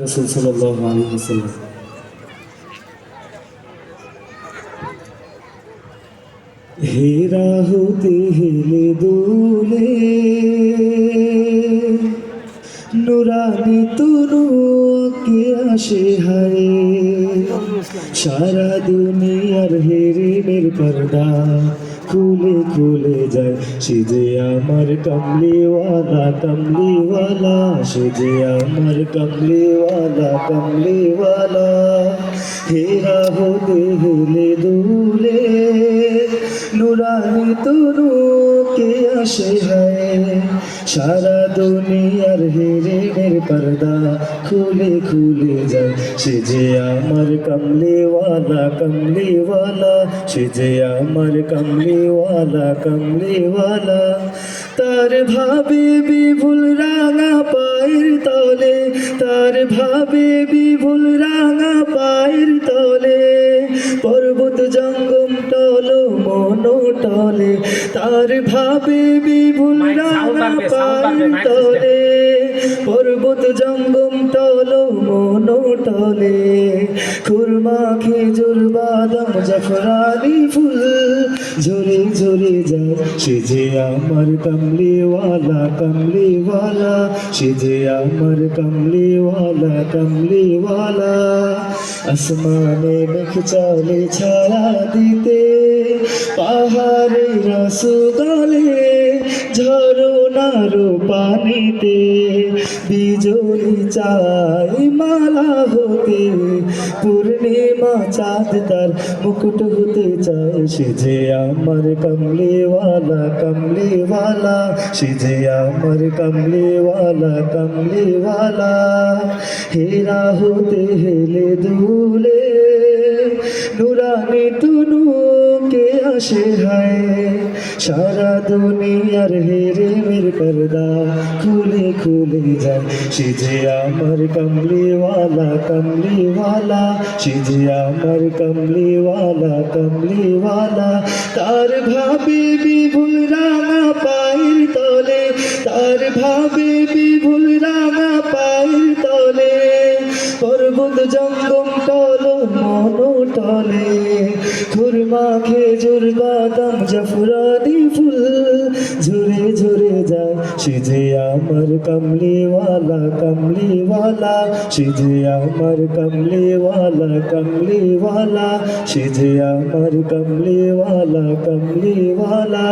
রাসূল সাল্লাল্লাহু আলাইহি ওয়াসাল্লাম। হেরা হতে হেলে দুলে নুরানি তনুকে আসে হায়, সারা দুনিয়ার হেরিমের পর্দা খুলে খুলে যায়। সে যে আমার কমলিওয়ালা কমলিওয়ালা, সে যে আমার কমলিওয়ালা কমলিওয়ালা। হেরা হতে হেলে দুলে নুরানি তনুকে আসে হায়, সারা দুনিয়ার হেরেমের পর্দা খুলে খুলে যায়। সে যে আমার কমলিওয়ালা কমলিওয়ালা, সে যে আমার কমলিওয়ালা কমলিওয়ালা। তার ভাবে বিভুল রাঙা পায়ের তলে, তার ভাবে বিভুল রাঙা পায়ের তলে, পর্বত জঙ্গম টলো মনো টলে। তার ভাবে বিভুল রাঙা পায়ের তলে, পর্বত জঙ্গম টলো মনো টলে। খুরমা খেজুর বাদাম জাফরানি ফুল ঝরে ঝরে যায়। সে যে আমার কমলিওয়ালা কমলিওয়ালা, সে যে আমার কমলিওয়ালা কমলিওয়ালা। আসমানে মেঘ চলে ছায়া দিতে, পাহাড়ে রসগোলে ঝরনার পানিতে, বিজলি চাই মালা হতে, পূর্ণিমা চাঁদ তার মুকুট হতে চায়। সে যে আমার কমলিওয়ালা কমলিওয়ালা, সে যে আমার কমলিওয়ালা কমলিওয়ালা। হেরা হতে হেলে দুলে নুরানি তনুকে আসে হায়, সারা দুনিয়ার হেরেমের পর্দা খুলে খুলে যায়। সে যে আমার কমলিওয়ালা কমলিওয়ালা, সে যে আমার কমলিওয়ালা কমলিওয়ালা। তার ভাবে বিভুল রাঙা পায়ের তলে, তার ভাবে বিভুল রাঙা পায়ের তলে, পর্বত জঙ্গম টলো মনো টলে। খুরমা খেজুর বাদাম জাফরানি ফুল ঝরে ঝরে যায়। সে যে আমার কমলিওয়ালা কমলিওয়ালা, সে যে আমার কমলিওয়ালা কমলিওয়ালা, সে যে আমার কমলিওয়ালা কমলিওয়ালা।